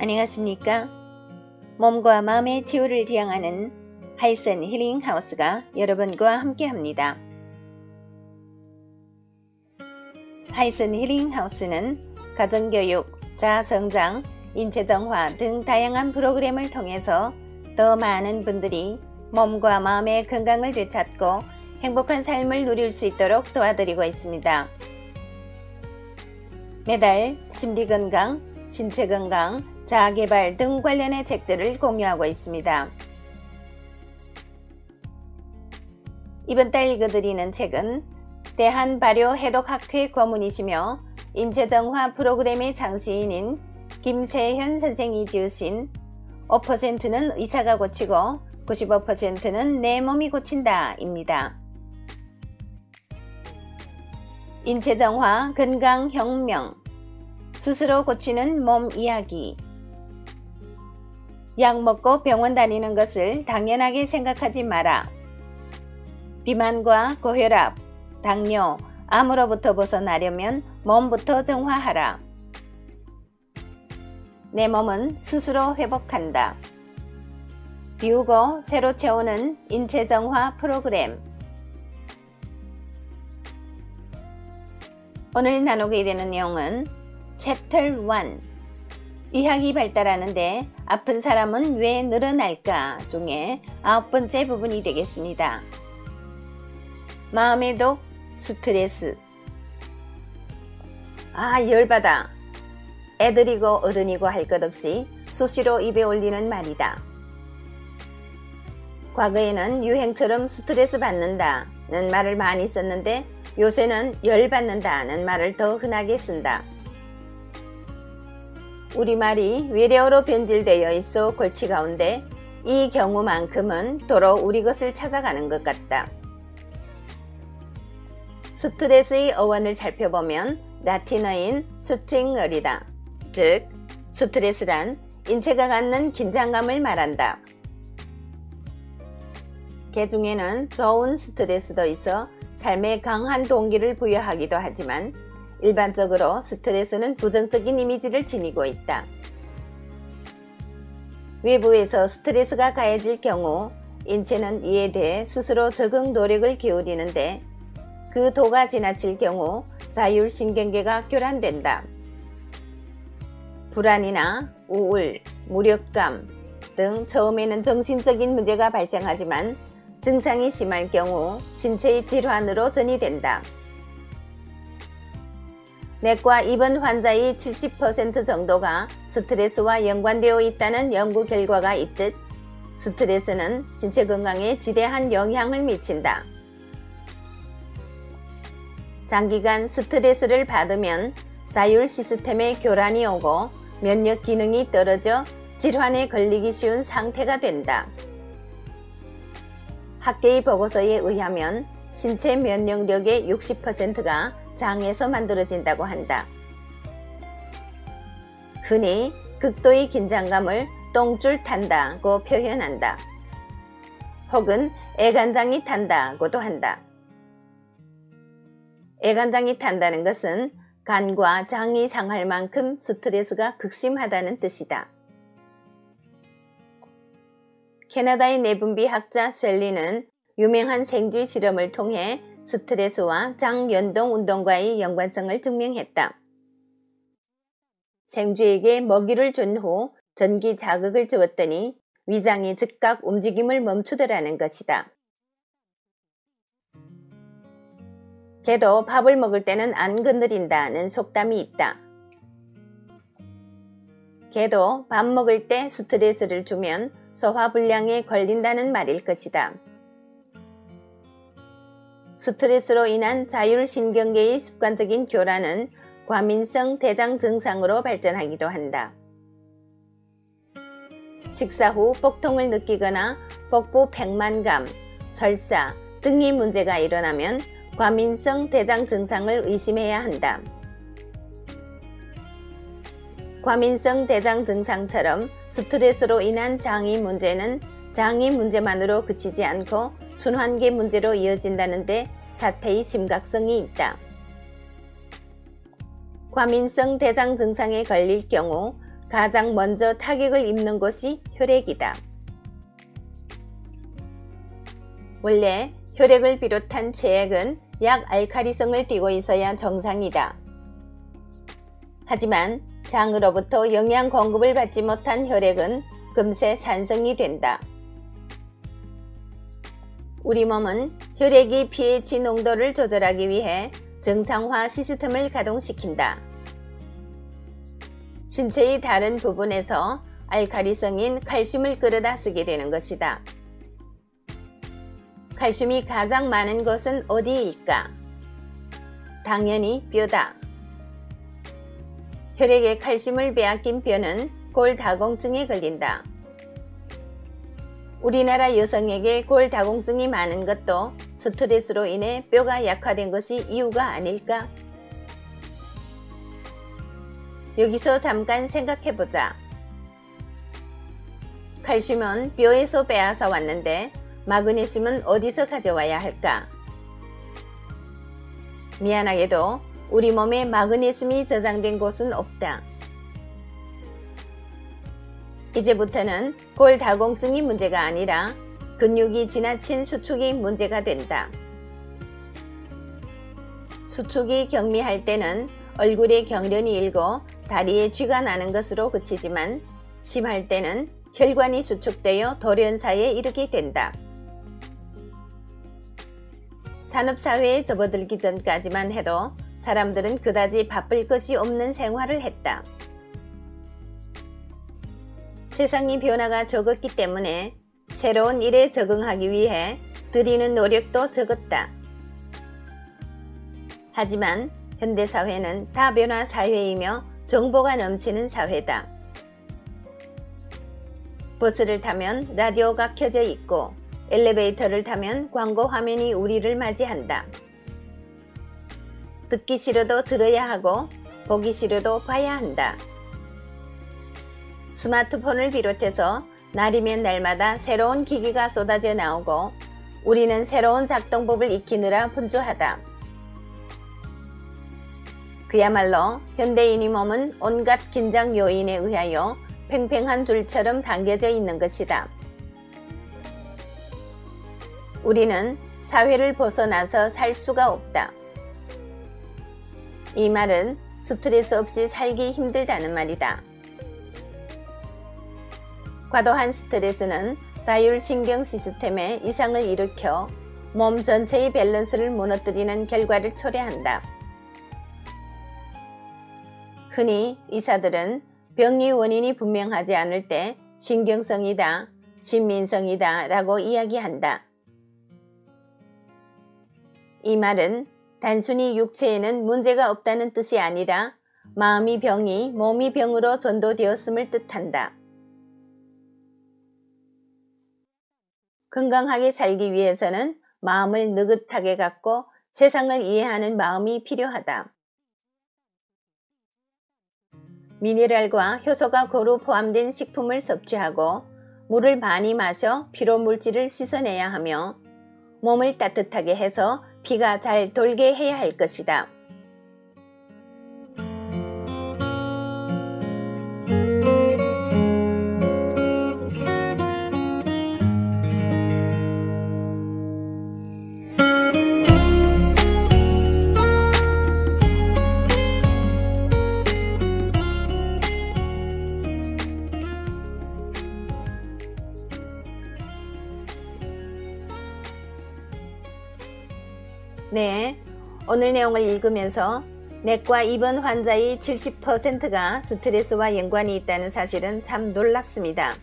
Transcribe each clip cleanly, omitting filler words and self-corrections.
안녕하십니까? 몸과 마음의 치유를 지향하는 하이센 힐링 하우스가 여러분과 함께합니다. 하이센 힐링 하우스는 가정교육, 자아성장, 인체정화 등 다양한 프로그램을 통해서 더 많은 분들이 몸과 마음의 건강을 되찾고 행복한 삶을 누릴 수 있도록 도와드리고 있습니다. 매달 심리건강, 신체건강, 자아개발 등 관련의 책들을 공유하고 있습니다. 이번 달 읽어드리는 책은 대한발효해독학회 고문이시며 인체정화 프로그램의 장시인인 김세현 선생이 지으신 5%는 의사가 고치고 95%는 내 몸이 고친다 입니다. 인체정화 건강혁명, 스스로 고치는 몸 이야기. 약 먹고 병원 다니는 것을 당연하게 생각하지 마라. 비만과 고혈압, 당뇨, 암으로부터 벗어나려면 몸부터 정화하라. 내 몸은 스스로 회복한다. 비우고 새로 채우는 인체정화 프로그램. 오늘 나누게 되는 내용은 챕터 1 의학이 발달하는데 아픈 사람은 왜 늘어날까 중에 9번째 부분이 되겠습니다. 마음의 독, 스트레스. 열받아. 애들이고 어른이고 할 것 없이 수시로 입에 올리는 말이다. 과거에는 유행처럼 스트레스 받는다는 말을 많이 썼는데 요새는 열받는다는 말을 더 흔하게 쓴다. 우리말이 외래어로 변질되어 있어 골치 가운데 이 경우만큼은 도로 우리 것을 찾아가는 것 같다. 스트레스의 어원을 살펴보면 라틴어인 수칭어리다. 즉, 스트레스란 인체가 갖는 긴장감을 말한다. 개 중에는 좋은 스트레스도 있어 삶에 강한 동기를 부여하기도 하지만 일반적으로 스트레스는 부정적인 이미지를 지니고 있다. 외부에서 스트레스가 가해질 경우 인체는 이에 대해 스스로 적응 노력을 기울이는데 그 도가 지나칠 경우 자율신경계가 교란된다. 불안이나 우울, 무력감 등 처음에는 정신적인 문제가 발생하지만 증상이 심할 경우 신체의 질환으로 전이된다. 내과 입원 환자의 70% 정도가 스트레스와 연관되어 있다는 연구 결과가 있듯 스트레스는 신체 건강에 지대한 영향을 미친다. 장기간 스트레스를 받으면 자율 시스템에 교란이 오고 면역 기능이 떨어져 질환에 걸리기 쉬운 상태가 된다. 학계의 보고서에 의하면 신체 면역력의 60%가 장에서 만들어진다고 한다. 흔히 극도의 긴장감을 똥줄 탄다고 표현한다. 혹은 애간장이 탄다고도 한다. 애간장이 탄다는 것은 간과 장이 상할 만큼 스트레스가 극심하다는 뜻이다. 캐나다의 내분비학자 셸리는 유명한 생쥐 실험을 통해 스트레스와 장 연동 운동과의 연관성을 증명했다. 생쥐에게 먹이를 준 후 전기 자극을 주었더니 위장이 즉각 움직임을 멈추더라는 것이다. 개도 밥을 먹을 때는 안 건드린다는 속담이 있다. 개도 밥 먹을 때 스트레스를 주면 소화불량에 걸린다는 말일 것이다. 스트레스로 인한 자율신경계의 습관적인 교란은 과민성 대장 증상으로 발전하기도 한다. 식사 후 복통을 느끼거나 복부 백만감, 설사 등의 문제가 일어나면 과민성 대장 증상을 의심해야 한다. 과민성 대장 증상처럼 스트레스로 인한 장의 문제는 장의 문제만으로 그치지 않고 순환계 문제로 이어진다는데 사태의 심각성이 있다. 과민성 대장 증상에 걸릴 경우 가장 먼저 타격을 입는 곳이 혈액이다. 원래 혈액을 비롯한 체액은 약 알칼리성을 띠고 있어야 정상이다. 하지만 장으로부터 영양 공급을 받지 못한 혈액은 금세 산성이 된다. 우리 몸은 혈액의 pH 농도를 조절하기 위해 정상화 시스템을 가동시킨다. 신체의 다른 부분에서 알칼리성인 칼슘을 끌어다 쓰게 되는 것이다. 칼슘이 가장 많은 곳은 어디일까? 당연히 뼈다. 혈액에 칼슘을 빼앗긴 뼈는 골다공증에 걸린다. 우리나라 여성에게 골다공증이 많은 것도 스트레스로 인해 뼈가 약화된 것이 이유가 아닐까? 여기서 잠깐 생각해보자. 칼슘은 뼈에서 빼앗아 왔는데 마그네슘은 어디서 가져와야 할까? 미안하게도 우리 몸에 마그네슘이 저장된 곳은 없다. 이제부터는 골다공증이 문제가 아니라 근육이 지나친 수축이 문제가 된다. 수축이 경미할 때는 얼굴에 경련이 일고 다리에 쥐가 나는 것으로 그치지만 심할 때는 혈관이 수축되어 돌연사에 이르게 된다. 산업사회에 접어들기 전까지만 해도 사람들은 그다지 바쁠 것이 없는 생활을 했다. 세상의 변화가 적었기 때문에 새로운 일에 적응하기 위해 들이는 노력도 적었다. 하지만 현대사회는 다변화 사회이며 정보가 넘치는 사회다. 버스를 타면 라디오가 켜져 있고 엘리베이터를 타면 광고 화면이 우리를 맞이한다. 듣기 싫어도 들어야 하고 보기 싫어도 봐야 한다. 스마트폰을 비롯해서 날이면 날마다 새로운 기기가 쏟아져 나오고 우리는 새로운 작동법을 익히느라 분주하다. 그야말로 현대인의 몸은 온갖 긴장 요인에 의하여 팽팽한 줄처럼 당겨져 있는 것이다. 우리는 사회를 벗어나서 살 수가 없다. 이 말은 스트레스 없이 살기 힘들다는 말이다. 과도한 스트레스는 자율신경 시스템에 이상을 일으켜 몸 전체의 밸런스를 무너뜨리는 결과를 초래한다. 흔히 의사들은 병의 원인이 분명하지 않을 때 신경성이다, 진민성이다 라고 이야기한다. 이 말은 단순히 육체에는 문제가 없다는 뜻이 아니라 마음의 병이 몸의 병으로 전도되었음을 뜻한다. 건강하게 살기 위해서는 마음을 느긋하게 갖고 세상을 이해하는 마음이 필요하다. 미네랄과 효소가 고루 포함된 식품을 섭취하고 물을 많이 마셔 피로 물질을 씻어내야 하며 몸을 따뜻하게 해서 피가 잘 돌게 해야 할 것이다. 네, 오늘 내용을 읽으면서 내과 입원 환자의 70%가 스트레스와 연관이 있다는 사실은 참 놀랍습니다.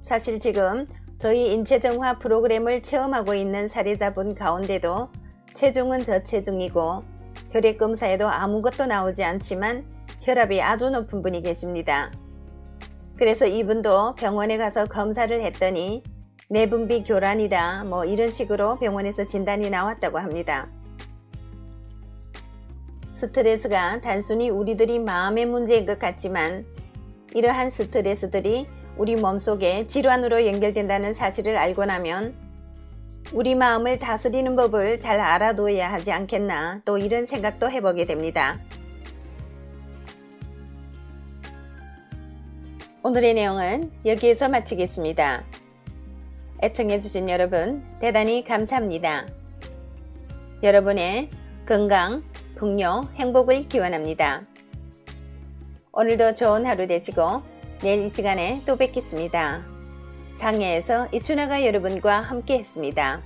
사실 지금 저희 인체정화 프로그램을 체험하고 있는 사례자분 가운데도 체중은 저체중이고 혈액검사에도 아무것도 나오지 않지만 혈압이 아주 높은 분이 계십니다. 그래서 이분도 병원에 가서 검사를 했더니 내분비 교란이다 뭐 이런 식으로 병원에서 진단이 나왔다고 합니다. 스트레스가 단순히 우리들이 마음의 문제인 것 같지만 이러한 스트레스들이 우리 몸속에 질환으로 연결된다는 사실을 알고 나면 우리 마음을 다스리는 법을 잘 알아둬야 하지 않겠나 또 이런 생각도 해보게 됩니다. 오늘의 내용은 여기에서 마치겠습니다. 애청해주신 여러분 대단히 감사합니다. 여러분의 건강, 풍요, 행복을 기원합니다. 오늘도 좋은 하루 되시고 내일 이 시간에 또 뵙겠습니다. 장야에서 이춘아가 여러분과 함께 했습니다.